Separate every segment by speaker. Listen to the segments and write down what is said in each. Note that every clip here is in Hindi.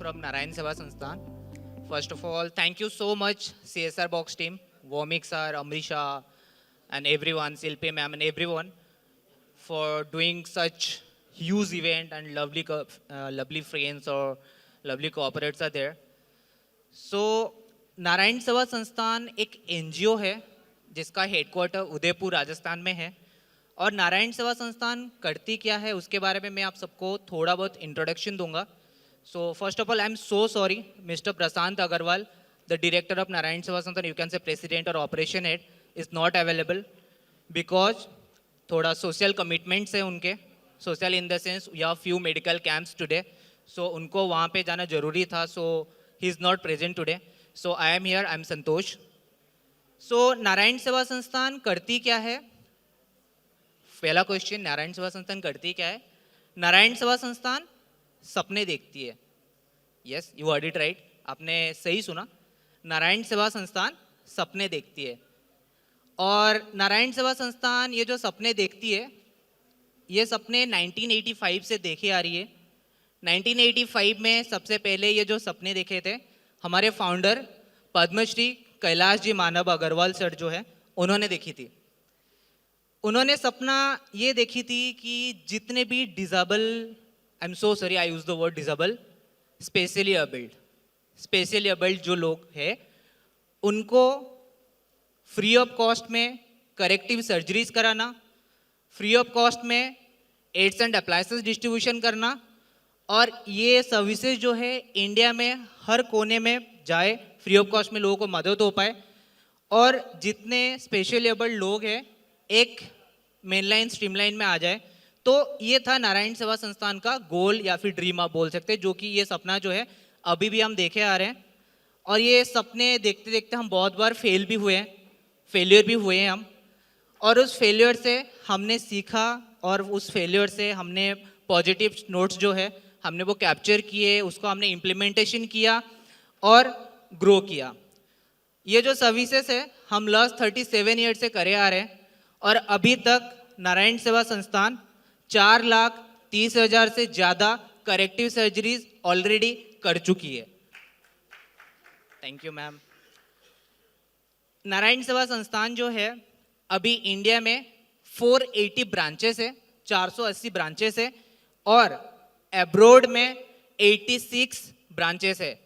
Speaker 1: from Narayan Seva Sansthan. First of all, thank you so much, CSR Box team, Vomik sir, Amrisha, and everyone, Silpi ma'am, and everyone, for doing such huge event and lovely friends or lovely corporates are there. So, Narayan Seva संस्थान एक एनजीओ है जिसका हेडक्वार्टर उदयपुर राजस्थान में है और नारायण सेवा संस्थान करती क्या है उसके बारे में मैं आप सबको थोड़ा बहुत इंट्रोडक्शन दूंगा. So first of all I am so sorry mister Prashant Agrawal, the director of Narayan Seva Sansthan, you can say president और operation head, is not available because थोड़ा सोशल कमिटमेंट्स है उनके. Social in the sense we have few medical camps today, so उनको वहाँ पे जाना जरूरी था, so he is not present today. So I am here, I am Santosh. So Narayan Seva संस्थान करती क्या है? पहला क्वेश्चन, नारायण सेवा संस्थान करती क्या है? नारायण सेवा संस्थान सपने देखती है. Yes, you heard it right, आपने सही सुना. नारायण सेवा संस्थान सपने देखती है. और नारायण सेवा संस्थान ये जो सपने देखती है, ये सपने 1985 से देखे आ रही है. 1985 में सबसे पहले ये जो सपने देखे थे हमारे फाउंडर पद्मश्री कैलाश जी मानव अग्रवाल सर जो है उन्होंने देखी थी. उन्होंने सपना ये देखी थी कि जितने भी disable, I am so sorry I use the word disable, specially abled जो लोग हैं उनको फ्री ऑफ कॉस्ट में करेक्टिव सर्जरीज कराना, फ्री ऑफ कॉस्ट में एड्स एंड अप्लायंसेस डिस्ट्रीब्यूशन करना, और ये सर्विसेज जो है इंडिया में हर कोने में जाए, फ्री ऑफ कॉस्ट में लोगों को मदद हो पाए, और जितने स्पेशली एबल्ड लोग हैं एक मेनलाइन स्ट्रीमलाइन में आ जाए. तो ये था नारायण सेवा संस्थान का गोल या फिर ड्रीम आप बोल सकते हैं, जो कि ये सपना जो है अभी भी हम देखे आ रहे हैं. और ये सपने देखते देखते हम बहुत बार फेलियर भी हुए हैं हम, और उस फेलियर से हमने सीखा और उस फेलियर से हमने पॉजिटिव नोट्स जो है हमने वो कैप्चर किए, उसको हमने इम्प्लीमेंटेशन किया और ग्रो किया. ये जो सर्विसेज है हम लास्ट 37 ईयर से करे आ रहे हैं और अभी तक नारायण सेवा संस्थान 4,30,000 से ज़्यादा करेक्टिव सर्जरीज ऑलरेडी कर चुकी है. Thank you ma'am. Narayan Seva संस्थान जो है अभी इंडिया में 480 ब्रांचेस है, 480 ब्रांचेस है, और अब्रॉड में 86 ब्रांचेस है.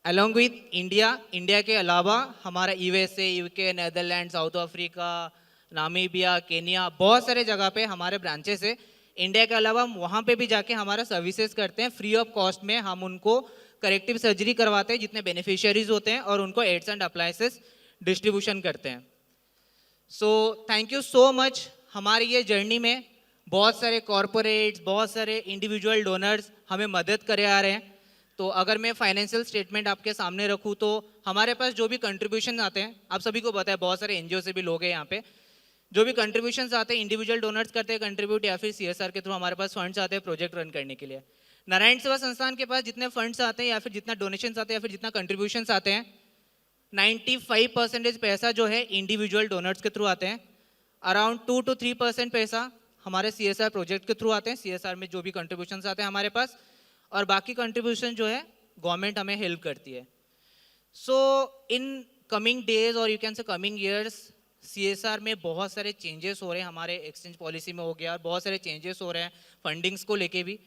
Speaker 1: अलॉन्ग विथ इंडिया के अलावा हमारा USA, UK, Netherland, south Africa, Namibia, Kenya, बहुत सारे जगह पे हमारे ब्रांचेस है. इंडिया के अलावा हम वहाँ पे भी जाके हमारा सर्विसेज करते हैं. फ्री ऑफ कॉस्ट में हम उनको करेक्टिव सर्जरी करवाते हैं जितने बेनिफिशियरीज होते हैं, और उनको एड्स एंड अप्लायंसेस डिस्ट्रीब्यूशन करते हैं. So thank you so much. हमारी ये जर्नी में बहुत सारे कॉरपोरेट्स, बहुत सारे इंडिविजुअल डोनर्स हमें मदद करे आ रहे हैं. तो अगर मैं फाइनेंशियल स्टेटमेंट आपके सामने रखूँ तो हमारे पास जो भी कंट्रीब्यूशन आते हैं, आप सभी को पता है बहुत सारे एनजीओ से भी लोग हैं यहाँ पे, जो भी कंट्रीब्यूशन आते हैं इंडिविजुअल डोनर्स करते हैं कंट्रीब्यूट, या फिर सीएसआर के थ्रू हमारे पास फंड्स आते हैं प्रोजेक्ट रन करने के लिए. नारायण सेवा संस्थान के पास जितने फंड्स आते हैं या फिर जितना डोनेशन आते हैं या फिर जितना कंट्रीब्यूशन आते हैं, 95% पैसा जो है इंडिविजुअल डोनर्स के थ्रू आते हैं. अराउंड 2 to 3% पैसा हमारे सीएसआर प्रोजेक्ट के थ्रू आते हैं, सीएसआर में जो भी कंट्रीब्यूशन आते हैं हमारे पास, और बाकी कंट्रीब्यूशन जो है गवर्नमेंट हमें हेल्प करती है. सो इन कमिंग डेज और यू कैन से कमिंग ईयर्स सीएसआर में बहुत सारे चेंजेस हो रहे हैं. हमारे एक्सचेंज पॉलिसी में हो गया और बहुत सारे चेंजेस हो रहे हैं फंडिंग्स को लेके भी.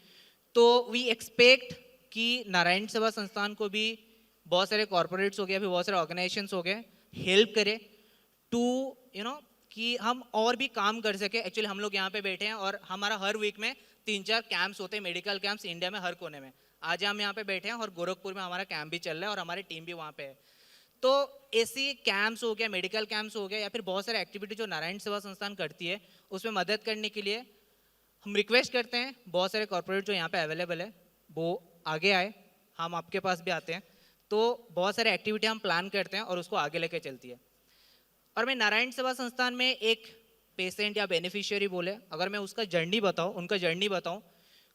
Speaker 1: तो वी एक्सपेक्ट कि नारायण सेवा संस्थान को भी बहुत सारे कॉर्पोरेट्स हो गए, फिर बहुत सारे ऑर्गेनाइजेशंस हो गए, हेल्प करे टू कि हम और भी काम कर सके. एक्चुअली हम लोग यहाँ पे बैठे हैं और हमारा हर वीक में 3-4 कैंप्स होते हैं, मेडिकल कैंप्स इंडिया में हर कोने में. आज हम यहाँ पे बैठे हैं और गोरखपुर में हमारा कैंप भी चल रहा है और हमारी टीम भी वहाँ पे है. तो ऐसी कैंप्स हो गया, मेडिकल कैंप्स हो गया, या फिर बहुत सारे एक्टिविटी जो नारायण सेवा संस्थान करती है उसमें मदद करने के लिए हम रिक्वेस्ट करते हैं बहुत सारे कॉर्पोरेट जो यहाँ पे अवेलेबल है वो आगे आए, हम आपके पास भी आते हैं. तो बहुत सारे एक्टिविटी हम प्लान करते हैं और उसको आगे लेके चलती है. और मैं नारायण सेवा संस्थान में एक पेशेंट या बेनिफिशियरी बोले, अगर मैं उसका जर्नी बताऊं, उनका जर्नी बताऊं,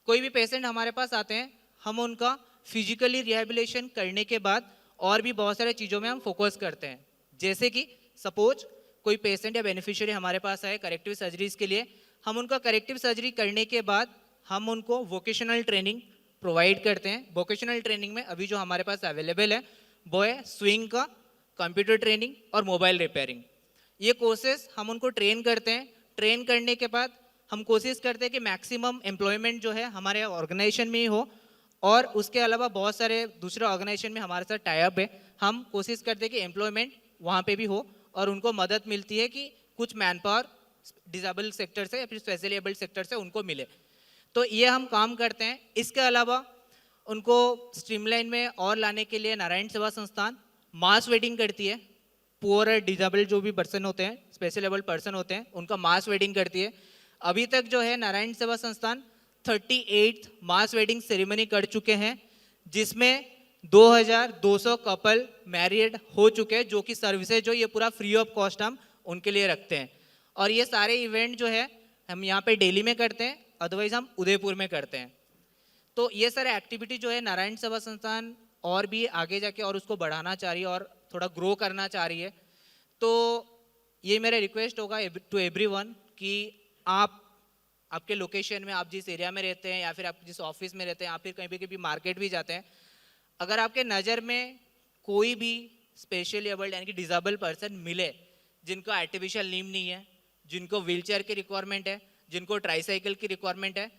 Speaker 1: कोई भी पेशेंट हमारे पास आते हैं, हम उनका फिजिकली रिहेबिलिटेशन करने के बाद और भी बहुत सारे चीज़ों में हम फोकस करते हैं. जैसे कि सपोज कोई पेशेंट या बेनिफिशियरी हमारे पास आए करेक्टिव सर्जरीज के लिए, हम उनका करेक्टिव सर्जरी करने के बाद हम उनको वोकेशनल ट्रेनिंग, प्रोवाइड करते हैं। वोकेशनल ट्रेनिंग में अभी जो हमारे पास अवेलेबल है वो है स्विंग का, कंप्यूटर ट्रेनिंग और मोबाइल रिपेयरिंग। ये कोर्सेज हम उनको ट्रेन करते हैं। ट्रेन करने के बाद हम कोशिश करते हैं कि मैक्सिमम एम्प्लॉयमेंट जो है हमारे ऑर्गेनाइजेशन में ही हो, और उसके अलावा बहुत सारे दूसरे ऑर्गेनाइजेशन में हमारे साथ टाई अप है। हम कोशिश करते हैं कि एम्प्लॉयमेंट वहाँ पे भी हो और उनको मदद मिलती है कि कुछ मैन पावर डिसेबल सेक्टर से या फिर स्पेशली एबल्ड सेक्टर से उनको मिले। तो ये हम काम करते हैं। इसके अलावा उनको स्ट्रीमलाइन में और लाने के लिए नारायण सेवा संस्थान मास वेडिंग करती है। पुअर डिसेबल जो भी पर्सन होते हैं, स्पेशल एबल्ड पर्सन होते हैं, उनका मास वेडिंग करती है। अभी तक जो है नारायण सेवा संस्थान 38 मास वेडिंग सेरेमनी कर चुके हैं, जिसमें 2200 कपल मैरिड हो चुके हैं, जो कि सर्विसेज जो ये पूरा फ्री ऑफ कॉस्ट हम उनके लिए रखते हैं। और ये सारे इवेंट जो है हम यहाँ पे दिल्ली में करते हैं, अदरवाइज हम उदयपुर में करते हैं। तो ये सारे एक्टिविटी जो है नारायण सेवा संस्थान और भी आगे जाके और उसको बढ़ाना चाह रही है और थोड़ा ग्रो करना चाह रही है। तो ये मेरा रिक्वेस्ट होगा टू एवरीवन कि आप आपके लोकेशन में, आप जिस एरिया में रहते हैं या फिर आप जिस ऑफिस में रहते हैं या फिर कहीं भी मार्केट भी जाते हैं, अगर आपके नज़र में कोई भी स्पेशली एबल्ड यानी कि डिसेबल पर्सन मिले जिनको आर्टिफिशियल नीम नहीं है, जिनको व्हीलचेयर की रिक्वायरमेंट है, जिनको ट्राईसाइकिल की रिक्वायरमेंट है,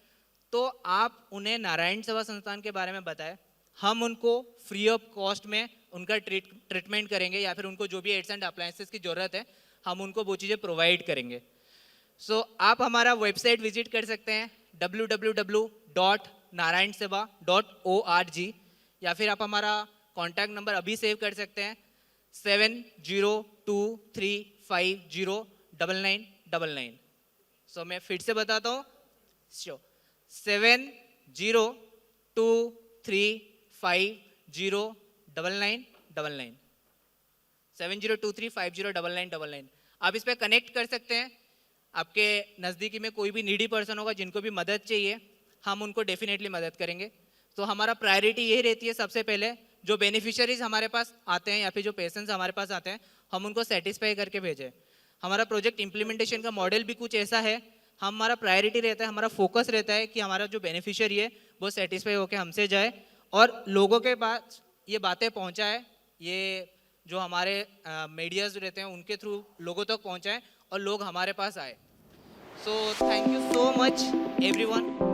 Speaker 1: तो आप उन्हें नारायण सेवा संस्थान के बारे में बताएं। हम उनको फ्री ऑफ कॉस्ट में उनका ट्रीटमेंट करेंगे, या फिर उनको जो भी एड्स एंड अप्लायंसेस की ज़रूरत है हम उनको वो चीज़ें प्रोवाइड करेंगे। सो आप हमारा वेबसाइट विजिट कर सकते हैं www.narayanseva.org, या फिर आप हमारा कॉन्टैक्ट नंबर अभी सेव कर सकते हैं 7023509999। सो मैं फिर से बताता हूँ, 7023509999, 7023509999। आप इस पर कनेक्ट कर सकते हैं। आपके नज़दीकी में कोई भी नीडी पर्सन होगा जिनको भी मदद चाहिए, हम उनको डेफिनेटली मदद करेंगे। तो हमारा प्रायोरिटी यही रहती है, सबसे पहले जो बेनिफिशियरीज हमारे पास आते हैं या फिर जो पेशेंट्स हमारे पास आते हैं, हम उनको सेटिस्फाई करके भेजें। हमारा प्रोजेक्ट इम्प्लीमेंटेशन का मॉडल भी कुछ ऐसा है। हमारा प्रायोरिटी रहता है, हमारा फोकस रहता है कि हमारा जो बेनिफिशियरी है वो सेटिस्फाई होकर हमसे जाए और लोगों के पास ये बातें पहुँचाए, ये जो हमारे मीडियाज रहते हैं उनके थ्रू लोगों तक पहुँचाएँ और लोग हमारे पास आए। So thank you so much everyone.